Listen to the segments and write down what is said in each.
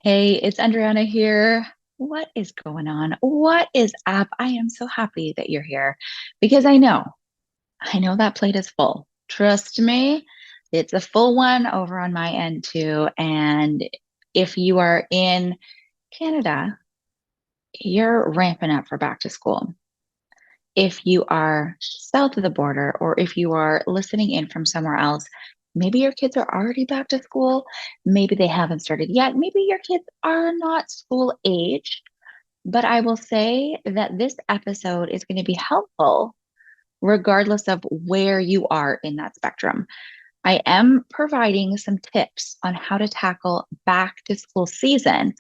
Hey, it's Andryanna here. What is going on? What is up? I am so happy that you're here because I know that plate is full. Trust me, it's a full one over on my end too. And if you are in Canada, you're ramping up for back to school. If you are south of the border or if you are listening in from somewhere else, maybe your kids are already back to school. Maybe they haven't started yet. Maybe your kids are not school age. But I will say that this episode is going to be helpful regardless of where you are in that spectrum. I am providing some tips on how to tackle back to school season.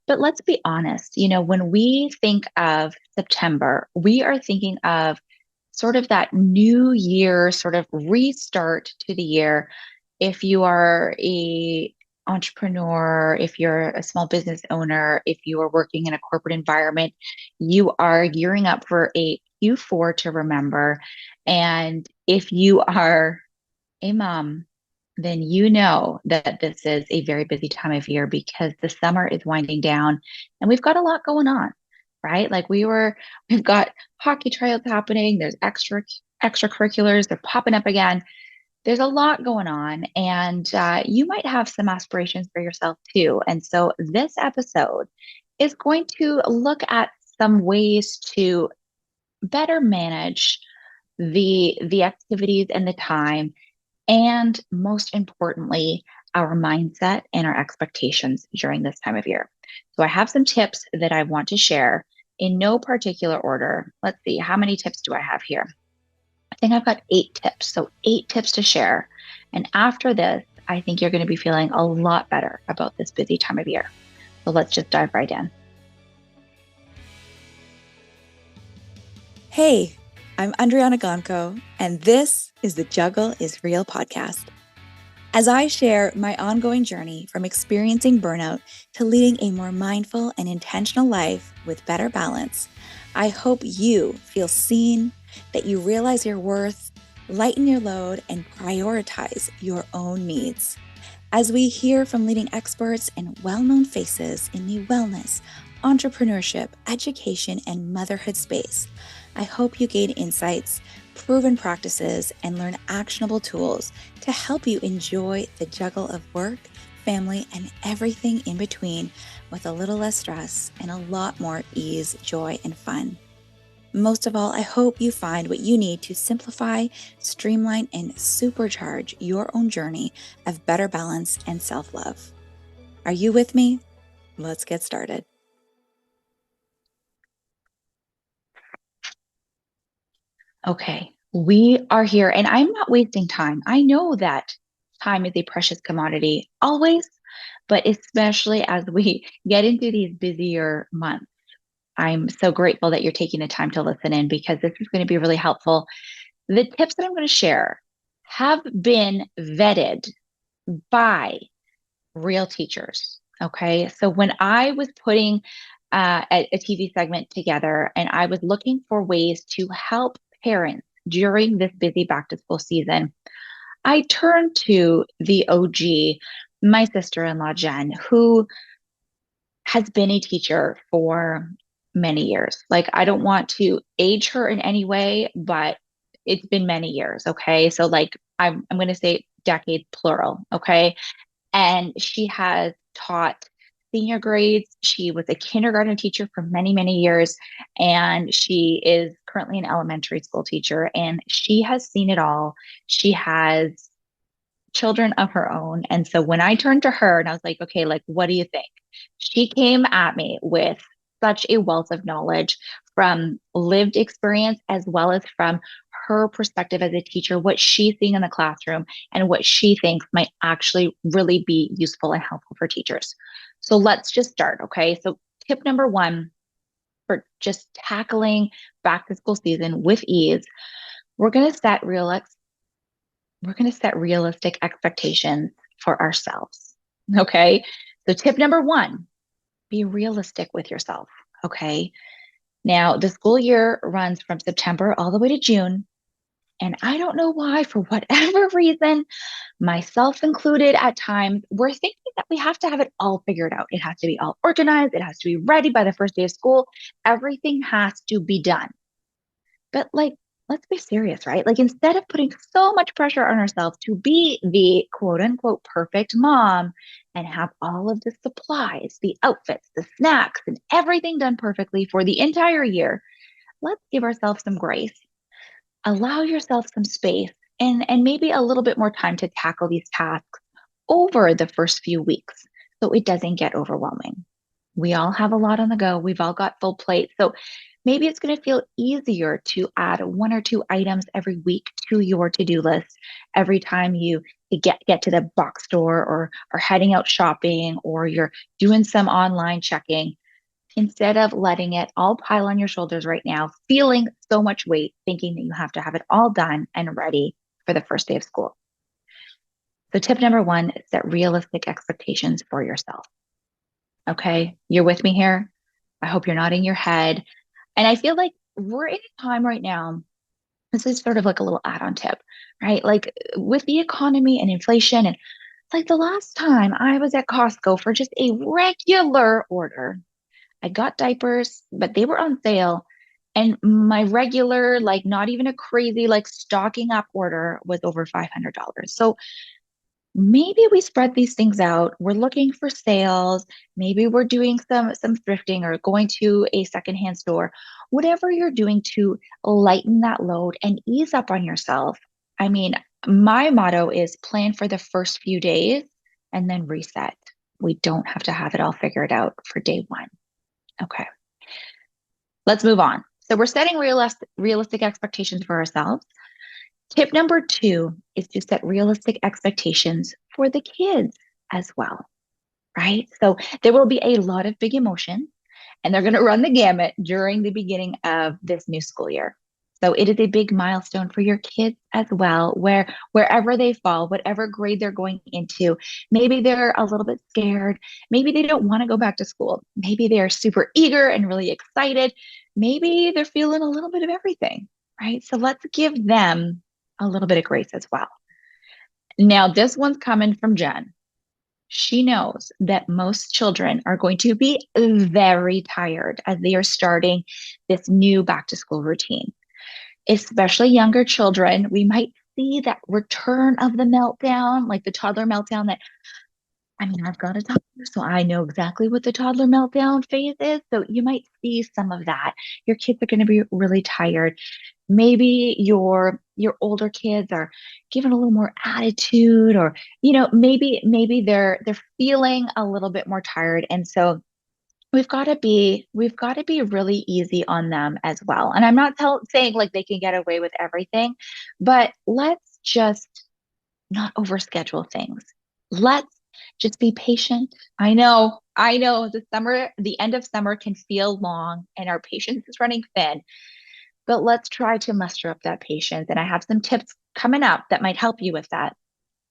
But let's be honest, when we think of September, we are thinking of sort of that new year, sort of restart to the year. If you are a entrepreneur, if you're a small business owner, if you are working in a corporate environment, you are gearing up for a Q4 to remember. And if you are a mom, then you know that this is a very busy time of year because the summer is winding down and we've got a lot going on, right? We've got hockey tryouts happening. There's extracurriculars. They're popping up again. There's a lot going on, and you might have some aspirations for yourself too. And so this episode is going to look at some ways to better manage the activities and the time, and most importantly, our mindset and our expectations during this time of year. So I have some tips that I want to share in no particular order. Let's see, how many tips do I have here? I think I've got 8 tips. So 8 tips to share. And after this, I think you're going to be feeling a lot better about this busy time of year. So let's just dive right in. Hey, I'm Andryanna, and this is the Juggle is Real podcast. As I share my ongoing journey from experiencing burnout to leading a more mindful and intentional life with better balance, I hope you feel seen, that you realize your worth, lighten your load, and prioritize your own needs. As we hear from leading experts and well-known faces in the wellness, entrepreneurship, education, and motherhood space, I hope you gain insights, proven practices, and learn actionable tools to help you enjoy the juggle of work, family, and everything in between with a little less stress and a lot more ease, joy, and fun. Most of all, I hope you find what you need to simplify, streamline, and supercharge your own journey of better balance and self-love. Are you with me? Let's get started. Okay, we are here, and I'm not wasting time. I know that time is a precious commodity always, but especially as we get into these busier months. I'm so grateful that you're taking the time to listen in because this is going to be really helpful. The tips that I'm going to share have been vetted by real teachers. Okay. So when I was putting a TV segment together and I was looking for ways to help parents during this busy back to school season, I turned to the OG, my sister in law, Jen, who has been a teacher for many years. Like, I don't want to age her in any way, but it's been many years. Okay. So, like, I'm going to say decades plural. Okay. And she has taught senior grades. She was a kindergarten teacher for many, many years. And she is currently an elementary school teacher. And she has seen it all. She has children of her own. And so when I turned to her and I was like, okay, like, what do you think? She came at me with such a wealth of knowledge from lived experience as well as from her perspective as a teacher, what she's seeing in the classroom and what she thinks might actually really be useful and helpful for teachers. So let's just start. Okay. So tip number one for just tackling back to school season with ease, we're going to set realistic expectations for ourselves. Okay. So, tip number one, be realistic with yourself. Okay. Now, the school year runs from September all the way to June. And I don't know why, for whatever reason, myself included at times, we're thinking that we have to have it all figured out. It has to be all organized. It has to be ready by the first day of school. Everything has to be done. But like, let's be serious, right? Like, instead of putting so much pressure on ourselves to be the quote unquote perfect mom and have all of the supplies, the outfits, the snacks, and everything done perfectly for the entire year, let's give ourselves some grace. Allow yourself some space and maybe a little bit more time to tackle these tasks over the first few weeks so it doesn't get overwhelming. We all have a lot on the go. We've all got full plates. So maybe it's going to feel easier to add one or two items every week to your to-do list every time you get to the box store or are heading out shopping or you're doing some online checking instead of letting it all pile on your shoulders right now, feeling so much weight, thinking that you have to have it all done and ready for the first day of school. So, tip number one, set realistic expectations for yourself. Okay. You're with me here. I hope you're nodding your head. And I feel like we're in a time right now. This is sort of like a little add on tip, right? Like with the economy and inflation. And it's like the last time I was at Costco for just a regular order, I got diapers, but they were on sale. And my regular, like not even a crazy, like stocking up order was over $500. So maybe we spread these things out. We're looking for sales. Maybe we're doing some thrifting or going to a secondhand store. Whatever you're doing to lighten that load and ease up on yourself. I mean, my motto is plan for the first few days and then reset. We don't have to have it all figured out for day one. Okay. Let's move on. So we're setting realistic expectations for ourselves. Tip number two is to set realistic expectations for the kids as well, right? So there will be a lot of big emotion and they're going to run the gamut during the beginning of this new school year. So it is a big milestone for your kids as well, where wherever they fall, whatever grade they're going into, maybe they're a little bit scared, maybe they don't want to go back to school, maybe they're super eager and really excited, maybe they're feeling a little bit of everything, right? So let's give them a little bit of grace as well. Now, this one's coming from Jen. She knows that most children are going to be very tired as they are starting this new back to school routine, especially younger children. We might see that return of the meltdown, like the toddler meltdown that I mean, I've got a toddler, so I know exactly what the toddler meltdown phase is. So you might see some of that. Your kids are going to be really tired. Maybe your older kids are given a little more attitude, or maybe they're feeling a little bit more tired, and so we've got to be really easy on them as well. And I'm not saying like they can get away with everything, but let's just not overschedule things. Let's just be patient. I know the end of summer can feel long and our patience is running thin, but let's try to muster up that patience. And I have some tips coming up that might help you with that.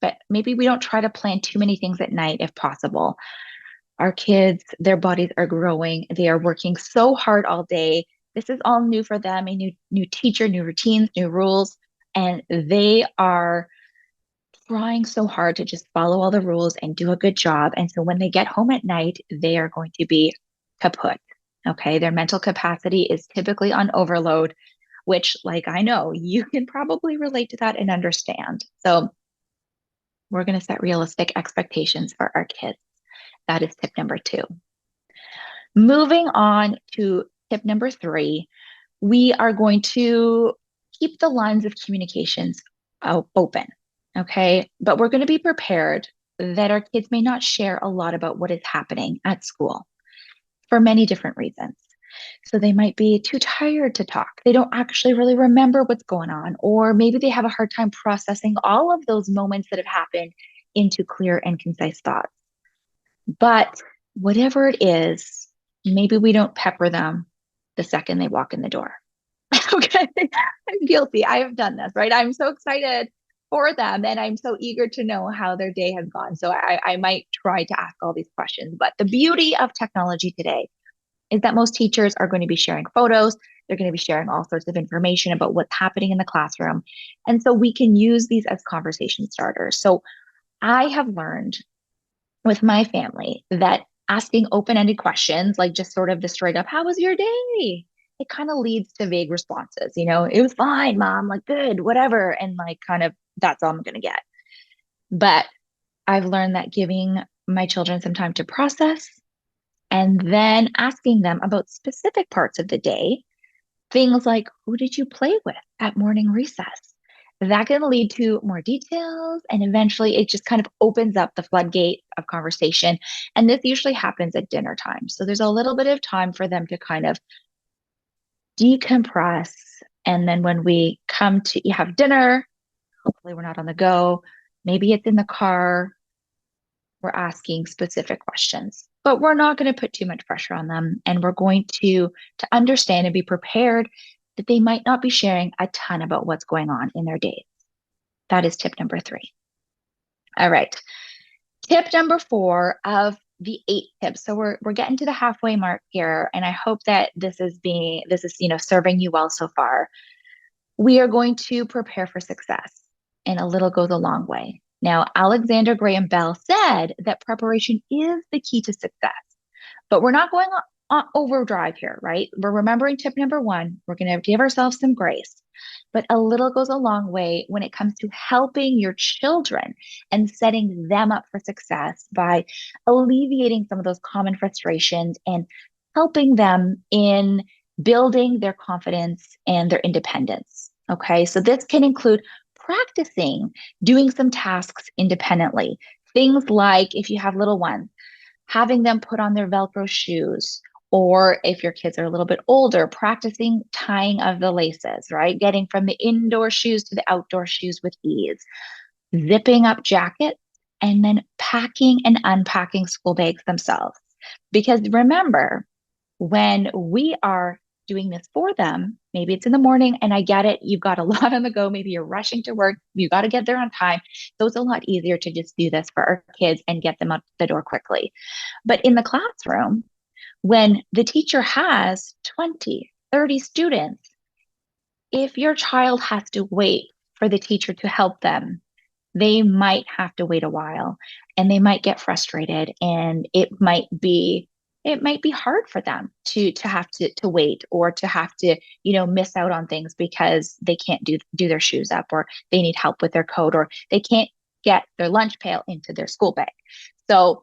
But maybe we don't try to plan too many things at night if possible. Our kids, their bodies are growing. They are working so hard all day. This is all new for them, a new teacher, new routines, new rules, and they are trying so hard to just follow all the rules and do a good job. And so when they get home at night, they are going to be kaput. Okay. Their mental capacity is typically on overload, which, like, I know you can probably relate to that and understand. So we're going to set realistic expectations for our kids. That is tip number two. Moving on to tip number three, we are going to keep the lines of communications open. Okay. But we're going to be prepared that our kids may not share a lot about what is happening at school for many different reasons. So they might be too tired to talk. They don't actually really remember what's going on, or maybe they have a hard time processing all of those moments that have happened into clear and concise thoughts. But whatever it is, maybe we don't pepper them the second they walk in the door. Okay. I'm guilty. I have done this, right? I'm so excited for them and I'm so eager to know how their day has gone. So I might try to ask all these questions. But the beauty of technology today is that most teachers are going to be sharing photos. They're going to be sharing all sorts of information about what's happening in the classroom. And so we can use these as conversation starters. So I have learned with my family that asking open-ended questions, like just sort of the straight up, how was your day? It kind of leads to vague responses. It was fine, mom, like good, whatever. And like kind of that's all I'm going to get. But I've learned that giving my children some time to process and then asking them about specific parts of the day, things like, who did you play with at morning recess? That can lead to more details. And eventually it just kind of opens up the floodgate of conversation. And this usually happens at dinner time. So there's a little bit of time for them to kind of decompress. And then when we come to have dinner, hopefully we're not on the go. Maybe it's in the car. We're asking specific questions, but we're not going to put too much pressure on them. And we're going to understand and be prepared that they might not be sharing a ton about what's going on in their days. That is tip number 3. All right. Tip number 4 of the 8 tips. So we're getting to the halfway mark here. And I hope that this is serving you well so far. We are going to prepare for success, and a little goes a long way. Now, Alexander Graham Bell said that preparation is the key to success, but we're not going on overdrive here, right? We're remembering tip number 1. We're going to give ourselves some grace, but a little goes a long way when it comes to helping your children and setting them up for success by alleviating some of those common frustrations and helping them in building their confidence and their independence. Okay, so this can include practicing doing some tasks independently. Things like if you have little ones, having them put on their Velcro shoes, or if your kids are a little bit older, practicing tying of the laces, right? Getting from the indoor shoes to the outdoor shoes with ease, zipping up jackets, and then packing and unpacking school bags themselves. Because remember, when we are doing this for them, maybe it's in the morning and I get it, you've got a lot on the go, maybe you're rushing to work, you got to get there on time. So it's a lot easier to just do this for our kids and get them out the door quickly. But in the classroom, when the teacher has 20, 30 students, if your child has to wait for the teacher to help them, they might have to wait a while and they might get frustrated, and it might be hard for them to have to wait, or to have to miss out on things because they can't do their shoes up, or they need help with their coat, or they can't get their lunch pail into their school bag. So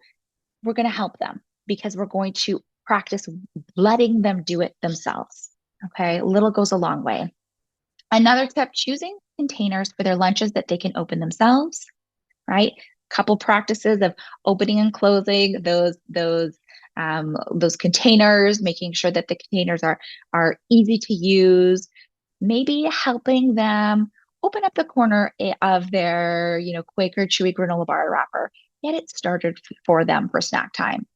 we're going to help them because we're going to practice letting them do it themselves. Okay, little goes a long way. Another tip: choosing containers for their lunches that they can open themselves, right? Couple practices of opening and closing those containers, making sure that the containers are easy to use. Maybe helping them open up the corner of their Quaker Chewy granola bar wrapper, get it started for them for snack time.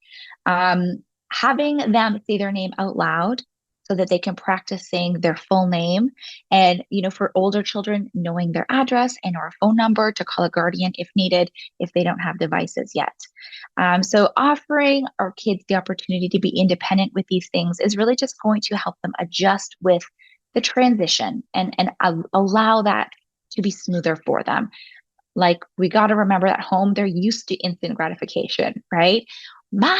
Having them say their name out loud so that they can practice saying their full name. And, for older children, knowing their address and or phone number to call a guardian if needed, if they don't have devices yet. So offering our kids the opportunity to be independent with these things is really just going to help them adjust with the transition and allow that to be smoother for them. Like, we got to remember at home, they're used to instant gratification, right? Mom,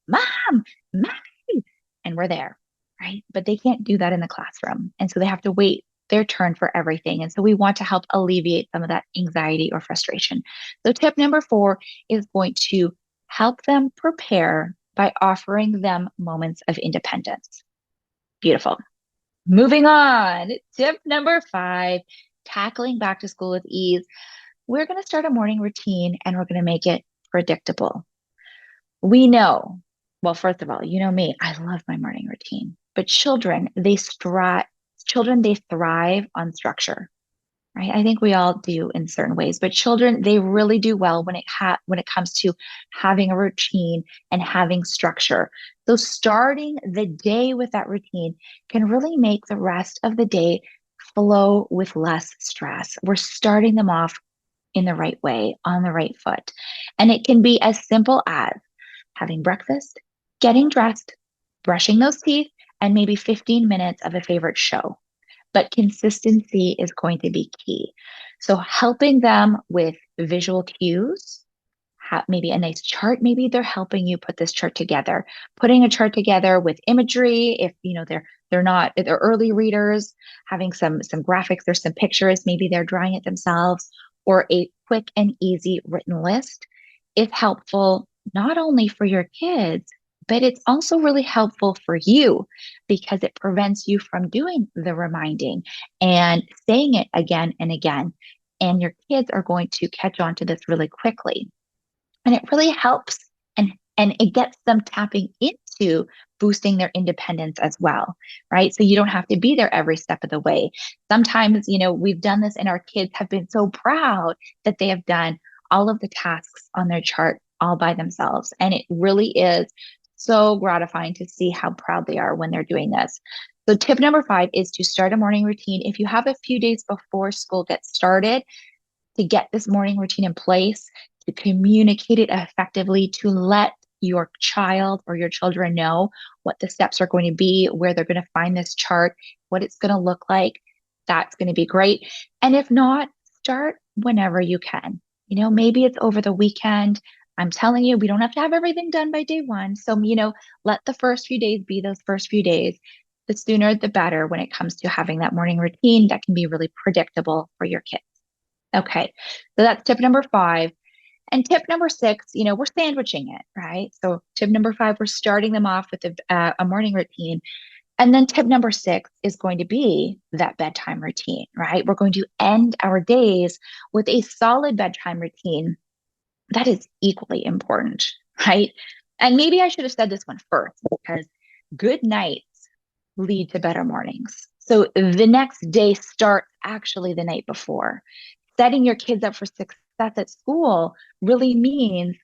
mom, mommy, and we're there, right? But they can't do that in the classroom. And so they have to wait their turn for everything. And so we want to help alleviate some of that anxiety or frustration. So tip number 4 is going to help them prepare by offering them moments of independence. Beautiful. Moving on. Tip number 5, tackling back to school with ease. We're going to start a morning routine and we're going to make it predictable. We know, well, first of all, you know me, I love my morning routine, but children, they thrive on structure, right? I think we all do in certain ways, but children, they really do well when it comes to having a routine and having structure. So starting the day with that routine can really make the rest of the day flow with less stress. We're starting them off in the right way, on the right foot. And it can be as simple as having breakfast, getting dressed, brushing those teeth, and maybe 15 minutes of a favorite show. But consistency is going to be key. So helping them with visual cues, maybe a nice chart. Maybe they're helping you put this chart together, putting a chart together with imagery. If they're early readers, having some graphics, there's some pictures, maybe they're drawing it themselves, or a quick and easy written list is helpful not only for your kids, but it's also really helpful for you because it prevents you from doing the reminding and saying it again and again. And your kids are going to catch on to this really quickly. And it really helps, and it gets them tapping into boosting their independence as well, right? So you don't have to be there every step of the way. Sometimes, we've done this and our kids have been so proud that they have done all of the tasks on their chart all by themselves. And it really is so gratifying to see how proud they are when they're doing this. So tip number 5 is to start a morning routine. If you have a few days before school gets started, to get this morning routine in place, to communicate it effectively, to let your child or your children know what the steps are going to be, where they're going to find this chart, what it's going to look like. That's going to be great. And if not, start whenever you can. Maybe it's over the weekend. I'm telling you, we don't have to have everything done by day one. So, let the first few days be those first few days. The sooner, the better when it comes to having that morning routine that can be really predictable for your kids. Okay, so that's tip number 5. And tip number 6, we're sandwiching it, right? So tip number 5, we're starting them off with a morning routine. And then tip number 6 is going to be that bedtime routine, right? We're going to end our days with a solid bedtime routine that is equally important, right? And maybe I should have said this one first because good nights lead to better mornings. So the next day starts actually the night before. Setting your kids up for success at school really means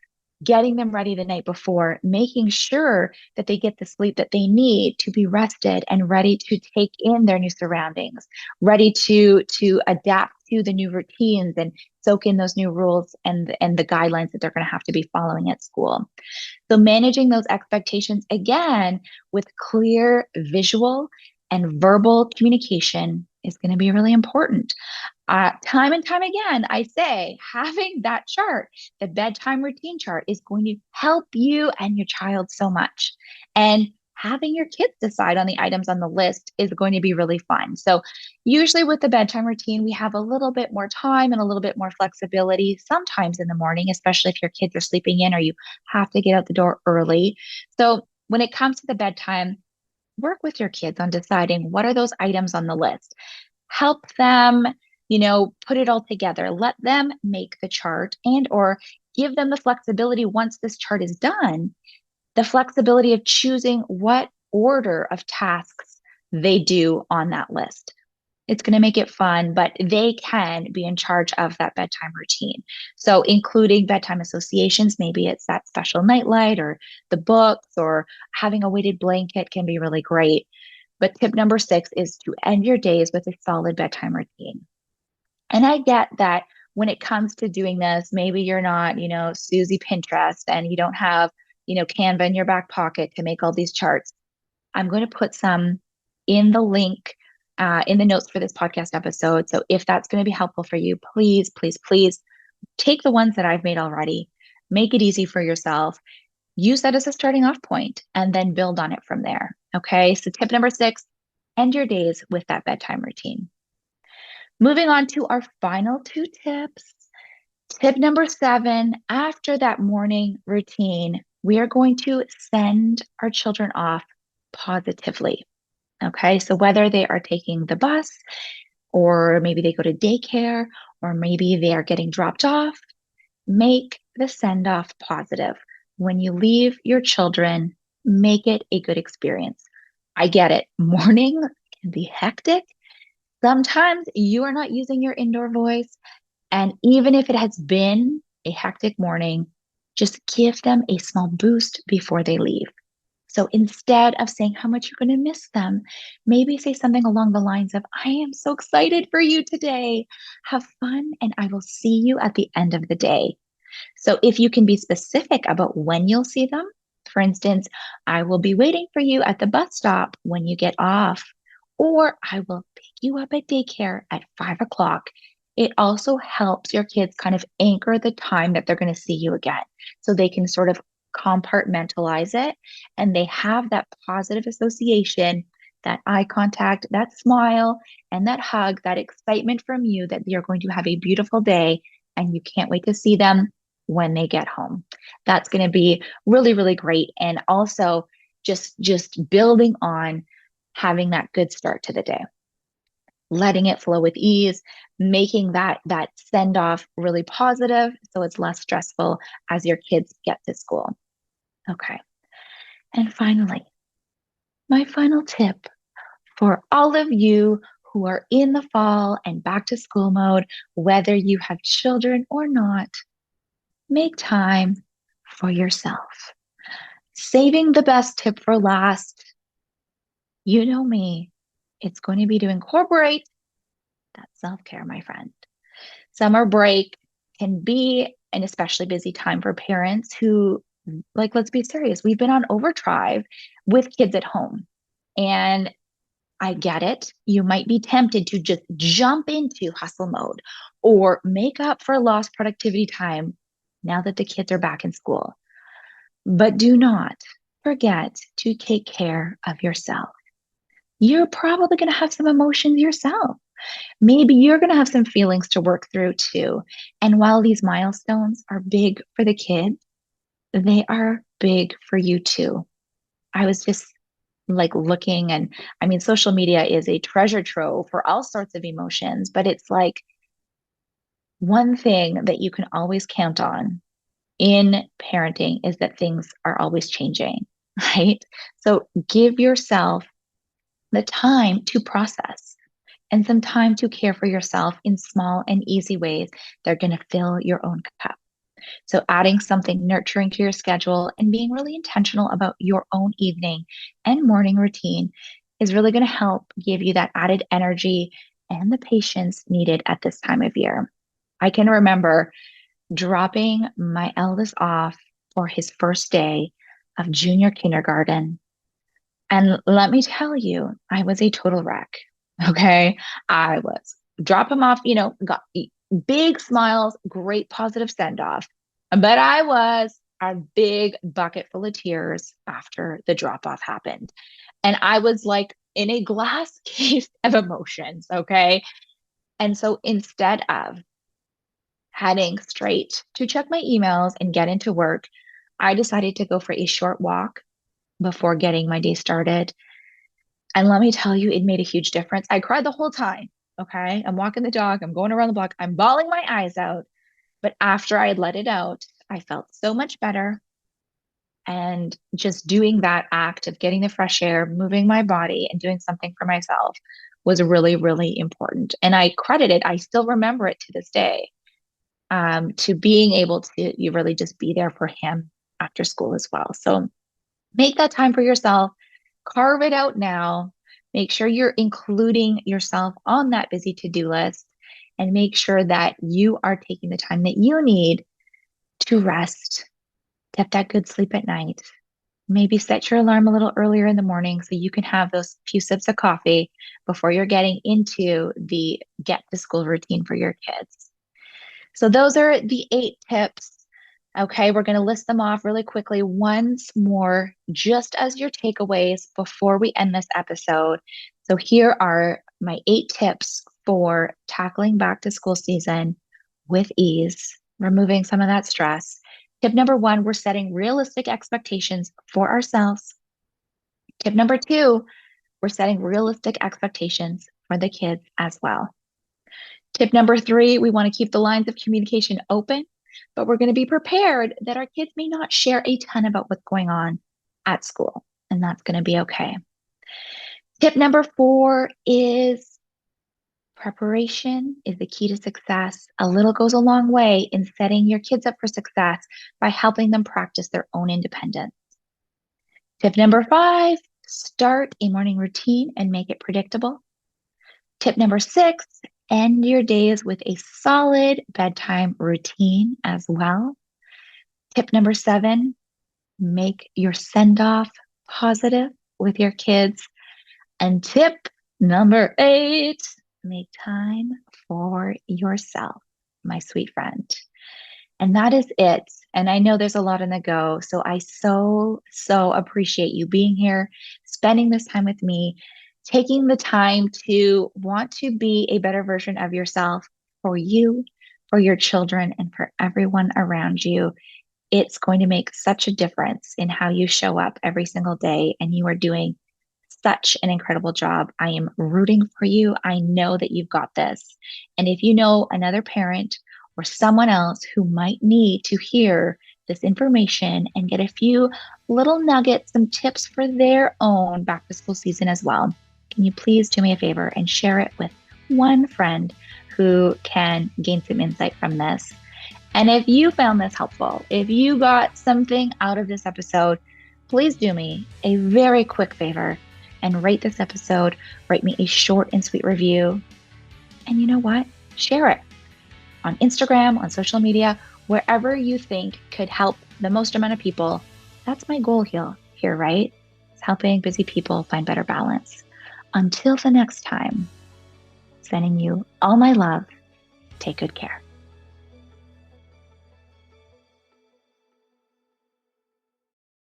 getting them ready the night before, making sure that they get the sleep that they need to be rested and ready to take in their new surroundings, ready to adapt to the new routines and soak in those new rules and the guidelines that they're going to have to be following at school. So managing those expectations again with clear visual and verbal communication is going to be really important. Time and time again, I say having that chart, the bedtime routine chart, is going to help you and your child so much. And having your kids decide on the items on the list is going to be really fun. So, usually with the bedtime routine, we have a little bit more time and a little bit more flexibility sometimes in the morning, especially if your kids are sleeping in or you have to get out the door early. So, when it comes to the bedtime, work with your kids on deciding what are those items on the list. Help them, put it all together. Let them make the chart and or give them the flexibility once this chart is done, the flexibility of choosing what order of tasks they do on that list. It's going to make it fun, but they can be in charge of that bedtime routine. So, including bedtime associations, maybe it's that special nightlight or the books or having a weighted blanket can be really great. But tip number 6 is to end your days with a solid bedtime routine. And I get that when it comes to doing this, maybe you're not, Susie Pinterest and you don't have, Canva in your back pocket to make all these charts. I'm going to put some in the link in the notes for this podcast episode. So if that's going to be helpful for you, please, please, please take the ones that I've made already, make it easy for yourself, use that as a starting off point, and then build on it from there. Okay. So tip number 6, end your days with that bedtime routine. Moving on to our final 2 tips. Tip number 7, after that morning routine, we are going to send our children off positively. Okay, so whether they are taking the bus, or maybe they go to daycare, or maybe they are getting dropped off, make the send off positive. When you leave your children, make it a good experience. I get it. Morning can be hectic. Sometimes you are not using your indoor voice. And even if it has been a hectic morning, just give them a small boost before they leave. So instead of saying how much you're going to miss them, maybe say something along the lines of, I am so excited for you today. Have fun, and I will see you at the end of the day. So if you can be specific about when you'll see them, For instance, I will be waiting for you at the bus stop when you get off, or I will pick you up at daycare at 5 o'clock. It also helps your kids kind of anchor the time that they're going to see you again. So they can sort of compartmentalize it and they have that positive association, that eye contact, that smile, and that hug, that excitement from you that you're going to have a beautiful day and you can't wait to see them when they get home. That's going to be really, really great. And also just building on having that good start to the day, letting it flow with ease, making that send off really positive so it's less stressful as your kids get to school. Okay. And finally, my final tip for all of you who are in the fall and back to school mode, whether you have children or not, make time for yourself. Saving the best tip for last. You know me, it's going to be to incorporate that self care, my friend. Summer break can be an especially busy time for parents who, like, let's be serious, we've been on overdrive with kids at home. And I get it. You might be tempted to just jump into hustle mode or make up for lost productivity time now that the kids are back in school. But do not forget to take care of yourself. You're probably going to have some emotions yourself. Maybe you're going to have some feelings to work through too. And while these milestones are big for the kids, they are big for you too. I was just like looking, and I mean, social media is a treasure trove for all sorts of emotions, but it's like one thing that you can always count on in parenting is that things are always changing, right? So give yourself the time to process and some time to care for yourself in small and easy ways that are going to fill your own cup. So, adding something nurturing to your schedule and being really intentional about your own evening and morning routine is really going to help give you that added energy and the patience needed at this time of year. I can remember dropping my eldest off for his first day of junior kindergarten. And let me tell you, I was a total wreck. Okay. I was drop him off, got big smiles, great positive send off. But I was a big bucket full of tears after the drop off happened. And I was like in a glass case of emotions. Okay. And so instead of heading straight to check my emails and get into work, I decided to go for a short walk before getting my day started. And let me tell you, it made a huge difference. I cried the whole time. Okay. I'm walking the dog. I'm going around the block. I'm bawling my eyes out. But after I had let it out, I felt so much better. And just doing that act of getting the fresh air, moving my body, and doing something for myself was really, really important. And I credit it, I still remember it to this day, to being able to you really just be there for him after school as well. So make that time for yourself, carve it out now. Make sure you're including yourself on that busy to-do list and make sure that you are taking the time that you need to rest, get that good sleep at night. Maybe set your alarm a little earlier in the morning so you can have those few sips of coffee before you're getting into the get to school routine for your kids. So those are the 8 tips. Okay, we're going to list them off really quickly once more, just as your takeaways before we end this episode. So here are my 8 tips for tackling back to school season with ease, removing some of that stress. Tip number 1, we're setting realistic expectations for ourselves. Tip number 2, we're setting realistic expectations for the kids as well. Tip number 3, we want to keep the lines of communication open, but we're going to be prepared that our kids may not share a ton about what's going on at school, and that's going to be okay. Tip number 4 is preparation is the key to success. A little goes a long way in setting your kids up for success by helping them practice their own independence. Tip number 5, start a morning routine and make it predictable. Tip number 6, end your days with a solid bedtime routine as well. Tip number 7, Make your send off positive with your kids. And tip number 8, make time for yourself, my sweet friend. And that is it. And I know there's a lot on the go. So I so appreciate you being here, spending this time with me, taking the time to want to be a better version of yourself for you, for your children, and for everyone around you. It's going to make such a difference in how you show up every single day. And you are doing such an incredible job. I am rooting for you. I know that you've got this. And if you know another parent or someone else who might need to hear this information and get a few little nuggets, some tips for their own back to school season as well, can you please do me a favor and share it with one friend who can gain some insight from this? And if you found this helpful, if you got something out of this episode, please do me a very quick favor and rate this episode. Write me a short and sweet review. And you know what? Share it on Instagram, on social media, wherever you think could help the most amount of people. That's my goal here, right? It's helping busy people find better balance. Until the next time, sending you all my love. Take good care.